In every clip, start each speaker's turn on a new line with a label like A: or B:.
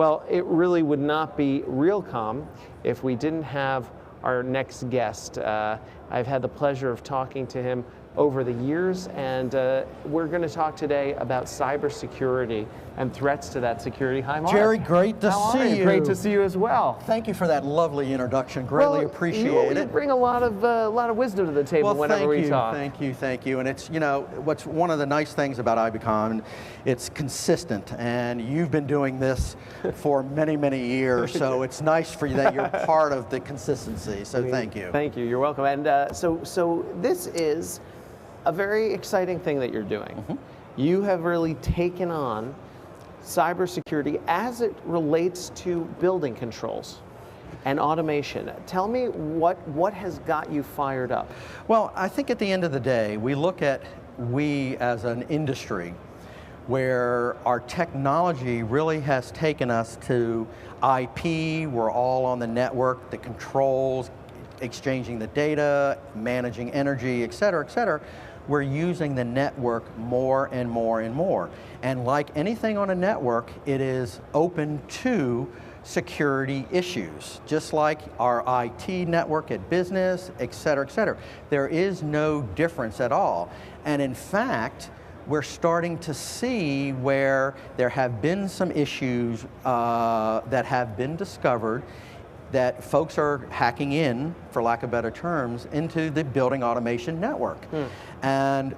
A: Well, it really would not be Realcomm if we didn't have our next guest. I've had the pleasure of talking to him over the years, and we're going to talk today about cybersecurity and threats to that security. Hi, Marc.
B: Jerry, great to see you.
A: Great to see you as well.
B: Thank you for that lovely introduction. Greatly appreciate it.
A: You bring a lot of wisdom to the table whenever we talk.
B: Thank you. And it's, you know, what's one of the nice things about IBcon, it's consistent, and you've been doing this for many, many years, so it's nice for you that you're part of the consistency. So thank you.
A: Thank you. You're welcome. And so this is a very exciting thing that you're doing. Mm-hmm. You have really taken on cybersecurity as it relates to building controls and automation. Tell me what has got you fired up?
B: Well, I think at the end of the day, we as an industry where our technology really has taken us to IP, we're all on the network, the controls, exchanging the data, managing energy, et cetera, we're using the network more and more and more. And like anything on a network, it is open to security issues, just like our IT network at business, et cetera. There is no difference at all. And in fact, we're starting to see where there have been some issues that have been discovered that folks are hacking in, for lack of better terms, into the building automation network. And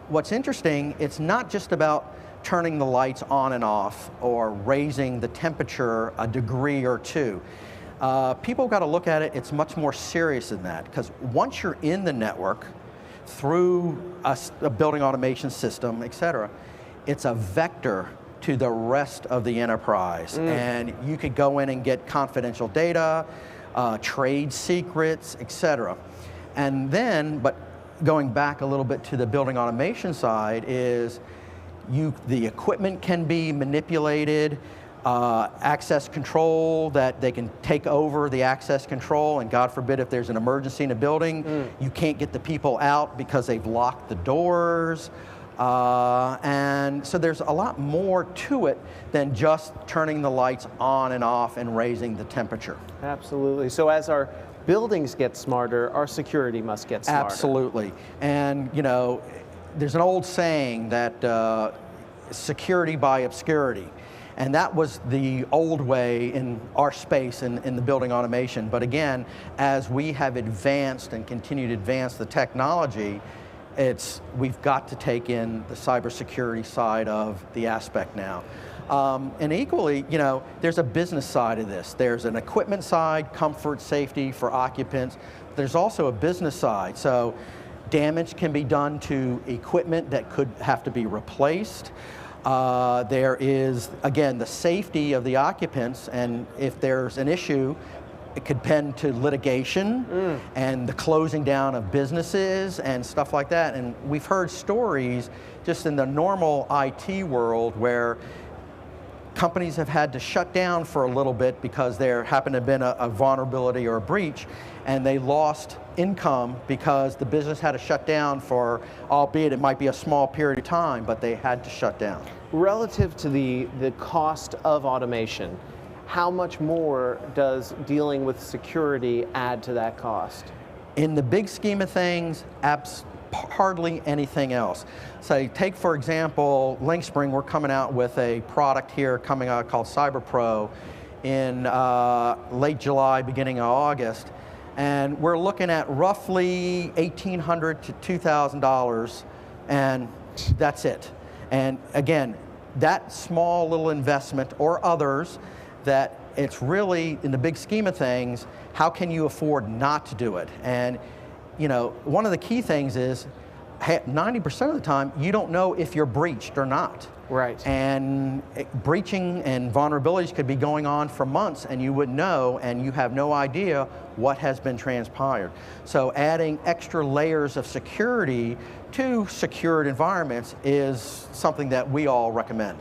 B: what's interesting, it's not just about turning the lights on and off or raising the temperature a degree or two. People got to look at it, it's much more serious than that, because once you're in the network, through a building automation system, et cetera, it's a vector to the rest of the enterprise. And you could go in and get confidential data, trade secrets, et cetera. And then, but going back a little bit to the building automation side is the equipment can be manipulated, access control, that they can take over the access control, and God forbid if there's an emergency in a building, you can't get the people out because they've locked the doors. And so there's a lot more to it than just turning the lights on and off and raising the temperature.
A: Absolutely. So as our buildings get smarter, our security must get smarter.
B: Absolutely. And you know, there's an old saying that security by obscurity. And that was the old way in our space in the building automation. But again, as we have advanced and continue to advance the technology, we've got to take in the cybersecurity side of the aspect now. And equally, you know, there's a business side of this. There's an equipment side, comfort, safety for occupants. There's also a business side. So damage can be done to equipment that could have to be replaced. There is, again, the safety of the occupants, and if there's an issue, it could tend to litigation and the closing down of businesses and stuff like that. And we've heard stories just in the normal IT world where companies have had to shut down for a little bit because there happened to have been a vulnerability or a breach, and they lost income because the business had to shut down for, albeit it might be a small period of time, but they had to shut down.
A: Relative to the cost of automation, how much more does dealing with security add to that cost?
B: In the big scheme of things, hardly anything else. So take, for example, Lynxspring, we're coming out with a product here coming out called CyberPro in late July, beginning of August. And we're looking at roughly $1,800 to $2,000, and that's it. And again, that small little investment, or others, that it's really, in the big scheme of things, how can you afford not to do it? And you know, one of the key things is 90% of the time, you don't know if you're breached or not.
A: Right.
B: And breaching and vulnerabilities could be going on for months and you wouldn't know, and you have no idea what has been transpired. So adding extra layers of security to secured environments is something that we all recommend.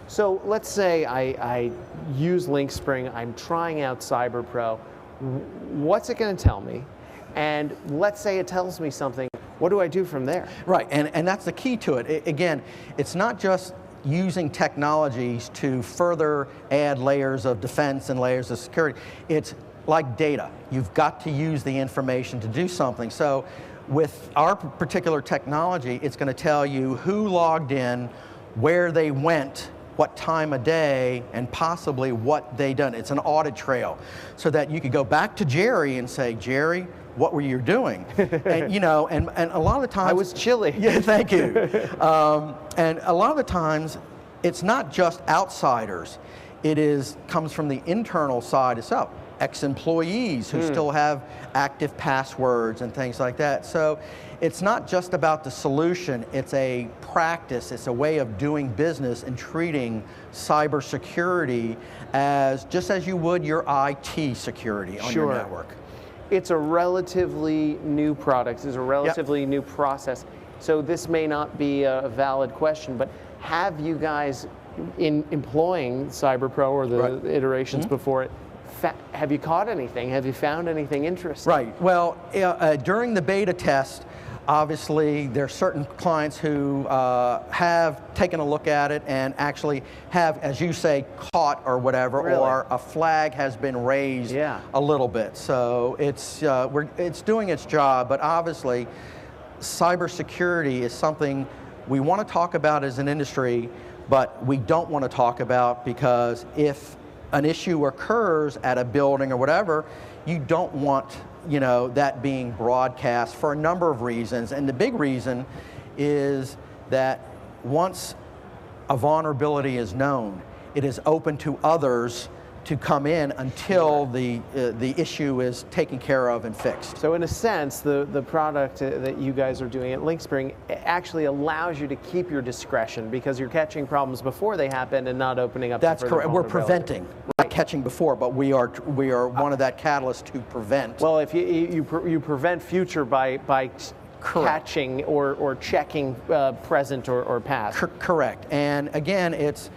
A: So let's say I use Lynxspring, I'm trying out CyberPro. What's it going to tell me? And let's say it tells me something. What do I do from there?
B: Right, and that's the key to it. Again, it's not just using technologies to further add layers of defense and layers of security. It's like data. You've got to use the information to do something. So with our particular technology, it's going to tell you who logged in, where they went, what time of day, and possibly what they done. It's an audit trail, so that you could go back to Jerry and say, Jerry, what were you doing? And you know, and a lot of the times—
A: I was chilly.
B: Yeah, thank you. And a lot of the times, it's not just outsiders. It comes from the internal side itself. Ex-employees who still have active passwords and things like that. So it's not just about the solution, it's a practice, it's a way of doing business and treating cybersecurity as just as you would your IT security on your network.
A: It's a relatively new product, it's a relatively new process. So this may not be a valid question, but have you guys, in employing CyberPro or the iterations before it, have you caught anything? Have you found anything interesting?
B: Right. Well, during the beta test, obviously there are certain clients who have taken a look at it and actually have, as you say, caught or whatever, or a flag has been raised a little bit. So it's doing its job, but obviously cybersecurity is something we want to talk about as an industry, but we don't want to talk about because if an issue occurs at a building or whatever, you don't want, you know, that being broadcast for a number of reasons. And the big reason is that once a vulnerability is known, it is open to others to come in until the issue is taken care of and fixed.
A: So in a sense, the product that you guys are doing at Lynxspring actually allows you to keep your discretion because you're catching problems before they happen and not opening up.
B: That's correct. We're preventing, not catching before, but we are one of that catalyst to prevent.
A: Well, if you prevent future by catching or checking present or past.
B: Correct. And again, it's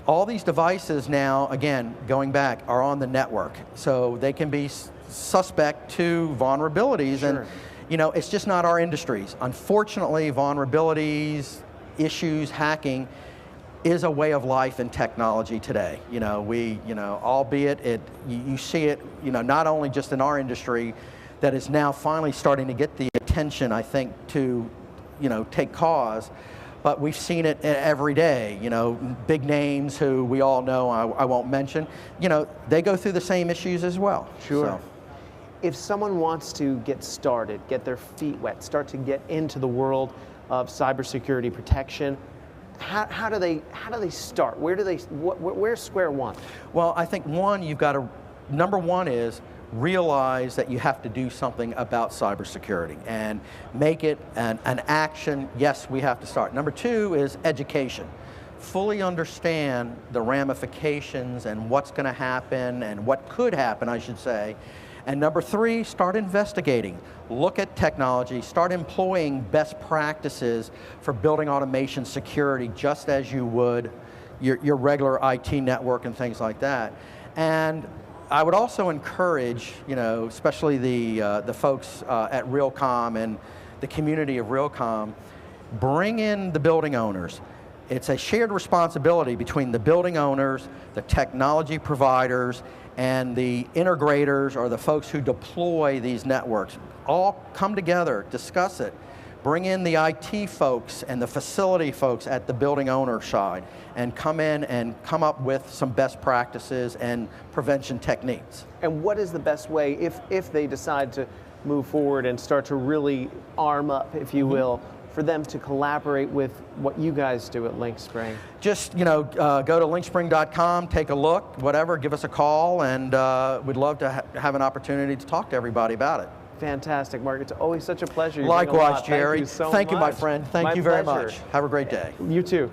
B: all these devices now, again, going back, are on the network. So they can be suspect to vulnerabilities. And, you know, it's just not our industries. Unfortunately, vulnerabilities, issues, hacking is a way of life in technology today. You know, albeit you see it, you know, not only just in our industry, that is now finally starting to get the attention, I think, to, you know, take cause. But we've seen it every day, you know, big names who we all know, I won't mention, you know, they go through the same issues as well.
A: Sure.
B: So.
A: If someone wants to get started, get their feet wet, start to get into the world of cybersecurity protection, how do they start? Where's square one?
B: Well, I think number one is realize that you have to do something about cybersecurity and make it an action. Yes, we have to start. Number two is education. Fully understand the ramifications and what's going to happen and what could happen, I should say. And number three, start investigating. Look at technology, start employing best practices for building automation security just as you would your regular IT network and things like that. And I would also encourage, you know, especially the folks at Realcomm and the community of Realcomm, bring in the building owners. It's a shared responsibility between the building owners, the technology providers, and the integrators or the folks who deploy these networks. All come together, discuss it. Bring in the IT folks and the facility folks at the building owner side and come in and come up with some best practices and prevention techniques.
A: And what is the best way, if they decide to move forward and start to really arm up, if you will, for them to collaborate with what you guys do at Lynxspring?
B: Just, you know, go to lynxspring.com, take a look, whatever, give us a call, and we'd love to have an opportunity to talk to everybody about it.
A: Fantastic, Marc. It's always such a pleasure.
B: Likewise, Jerry.
A: Thank you so much.
B: Thank you, my friend. Thank you very much. Have a great day.
A: You too.